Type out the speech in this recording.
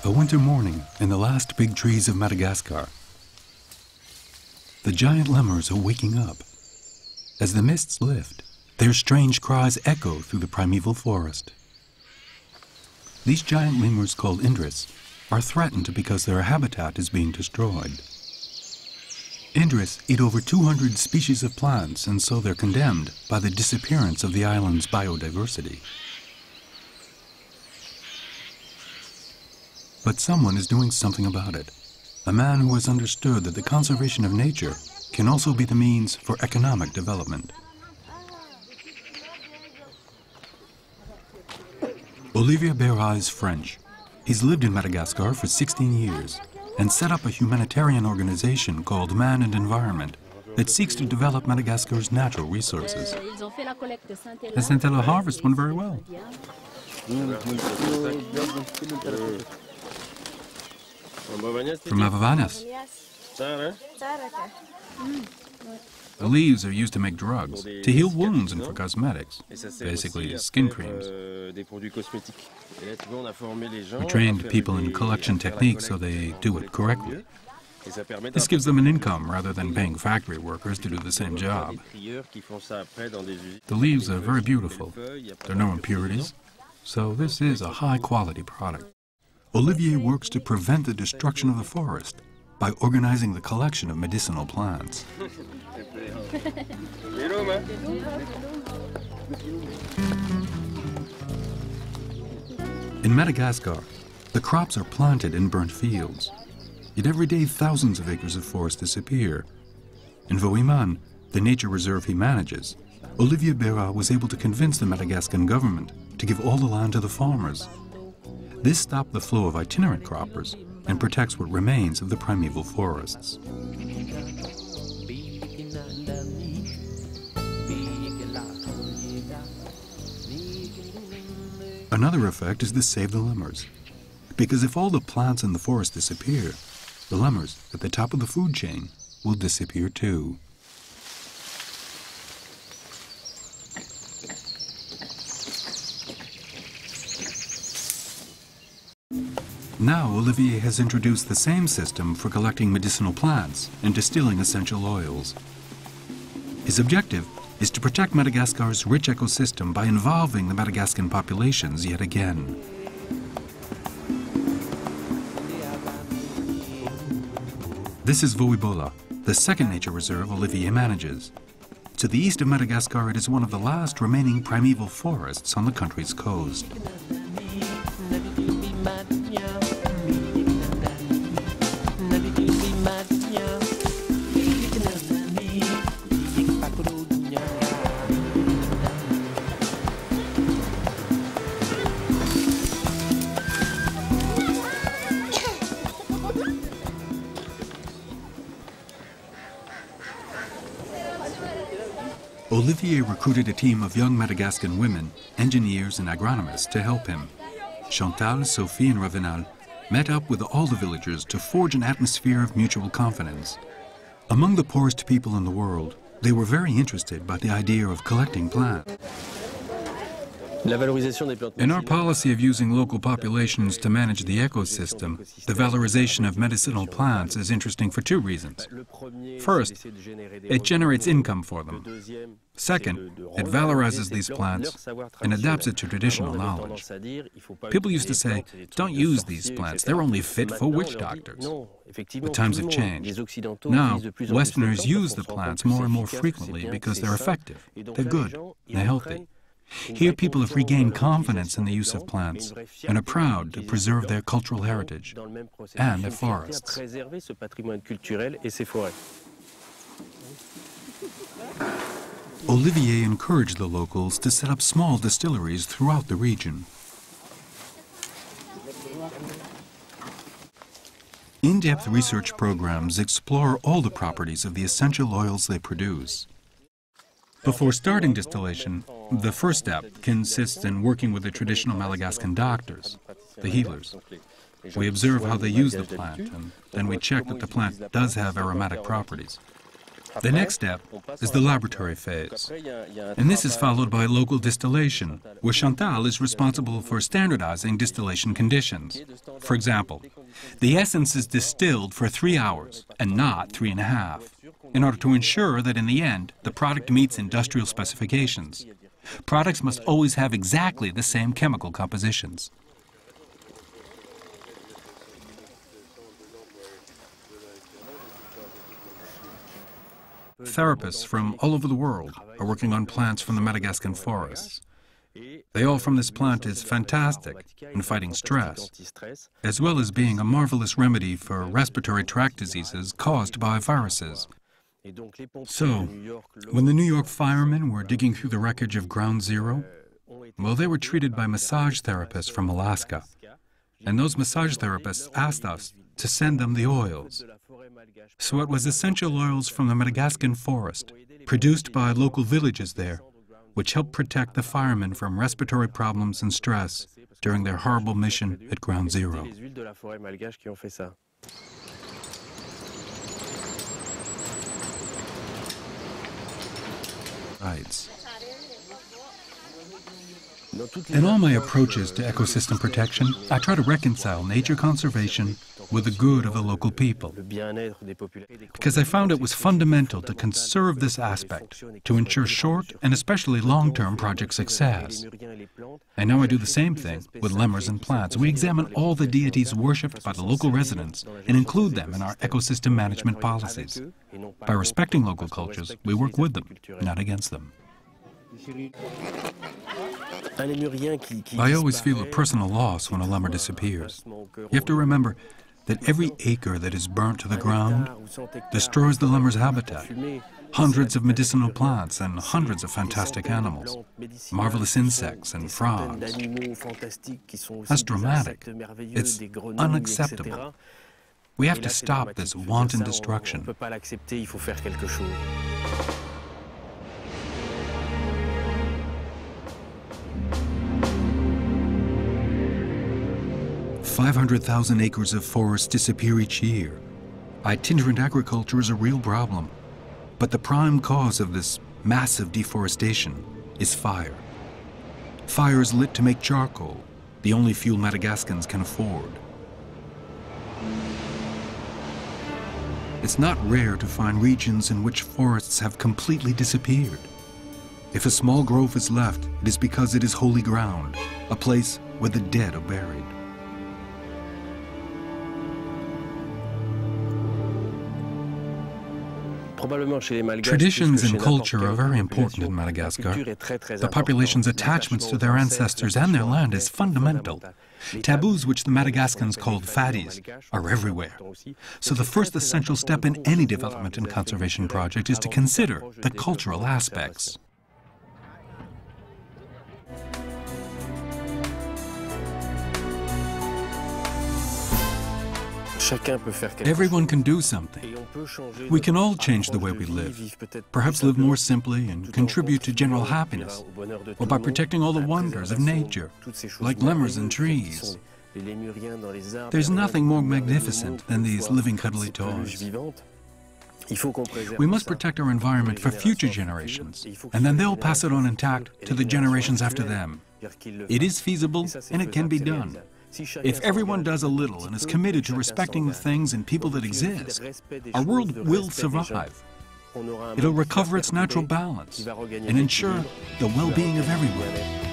A winter morning in the last big trees of Madagascar. The giant lemurs are waking up. As the mists lift, their strange cries echo through the primeval forest. These giant lemurs, called indris, are threatened because their habitat is being destroyed. Indris eat over 200 species of plants, and so they're condemned by the disappearance of the island's biodiversity. But someone is doing something about it. A man who has understood that the conservation of nature can also be the means for economic development. Olivier BEHRA is French. He's lived in Madagascar for 16 years and set up a humanitarian organization called Man and Environment that seeks to develop Madagascar's natural resources. The Saint-Elo harvest went very well. From Avavanas. The leaves are used to make drugs, to heal wounds and for cosmetics, basically skin creams. We trained people in collection techniques so they do it correctly. This gives them an income rather than paying factory workers to do the same job. The leaves are very beautiful. There are no impurities, so this is a high-quality product. Olivier works to prevent the destruction of the forest by organizing the collection of medicinal plants. In Madagascar, the crops are planted in burnt fields. Yet every day thousands of acres of forest disappear. In Voiman, the nature reserve he manages, Olivier BEHRA was able to convince the Madagascan government to give all the land to the farmers. This stopped the flow of itinerant croppers and protects what remains of the primeval forests. Another effect is to save the lemurs. Because if all the plants in the forest disappear, the lemurs at the top of the food chain will disappear too. Now Olivier has introduced the same system for collecting medicinal plants and distilling essential oils. His objective is to protect Madagascar's rich ecosystem by involving the Madagascan populations yet again. This is Voibola, the second nature reserve Olivier manages. To the east of Madagascar, it is one of the last remaining primeval forests on the country's coast. Olivier recruited a team of young Madagascan women, engineers and agronomists to help him. Chantal, Sophie and Ravenal met up with all the villagers to forge an atmosphere of mutual confidence. Among the poorest people in the world, they were very interested by the idea of collecting plants. In our policy of using local populations to manage the ecosystem, the valorization of medicinal plants is interesting for two reasons. First, it generates income for them. Second, it valorizes these plants and adapts it to traditional knowledge. People used to say, don't use these plants, they're only fit for witch doctors. But times have changed. Now, Westerners use the plants more and more frequently because they're effective, they're good, they're healthy. Here people have regained confidence in the use of plants and are proud to preserve their cultural heritage and their forests. Olivier encouraged the locals to set up small distilleries throughout the region. In-depth research programs explore all the properties of the essential oils they produce. Before starting distillation, the first step consists in working with the traditional Madagascan doctors, the healers. We observe how they use the plant, and then we check that the plant does have aromatic properties. The next step is the laboratory phase, and this is followed by local distillation, where Chantal is responsible for standardizing distillation conditions. For example, the essence is distilled for 3 hours and not 3.5, in order to ensure that in the end, the product meets industrial specifications. Products must always have exactly the same chemical compositions. Therapists from all over the world are working on plants from the Madagascar forests. The oil from this plant is fantastic in fighting stress, as well as being a marvelous remedy for respiratory tract diseases caused by viruses. So, when the New York firemen were digging through the wreckage of Ground Zero, well, they were treated by massage therapists from Alaska. And those massage therapists asked us to send them the oils. So it was essential oils from the Madagascar forest, produced by local villages there, which helped protect the firemen from respiratory problems and stress during their horrible mission at Ground Zero. Right. In all my approaches to ecosystem protection, I try to reconcile nature conservation with the good of the local people, because I found it was fundamental to conserve this aspect to ensure short and especially long-term project success. And now I do the same thing with lemurs and plants. We examine all the deities worshipped by the local residents and include them in our ecosystem management policies. By respecting local cultures, we work with them, not against them. I always feel a personal loss when a lemur disappears. You have to remember that every acre that is burnt to the ground destroys the lemur's habitat, hundreds of medicinal plants and hundreds of fantastic animals, marvelous insects and frogs. That's dramatic. It's unacceptable. We have to stop this wanton destruction. 500,000 acres of forest disappear each year. Itinerant agriculture is a real problem, but the prime cause of this massive deforestation is fire. Fire is lit to make charcoal, the only fuel Madagascans can afford. It's not rare to find regions in which forests have completely disappeared. If a small grove is left, it is because it is holy ground, a place where the dead are buried. Traditions and culture are very important in Madagascar. The population's attachments to their ancestors and their land is fundamental. Taboos, which the Madagascans called fadis, are everywhere. So the first essential step in any development and conservation project is to consider the cultural aspects. Everyone can do something. We can all change the way we live, perhaps live more simply and contribute to general happiness, or by protecting all the wonders of nature, like lemurs and trees. There's nothing more magnificent than these living cuddly toys. We must protect our environment for future generations, and then they'll pass it on intact to the generations after them. It is feasible, and it can be done. If everyone does a little and is committed to respecting the things and people that exist, our world will survive. It'll recover its natural balance and ensure the well-being of everyone.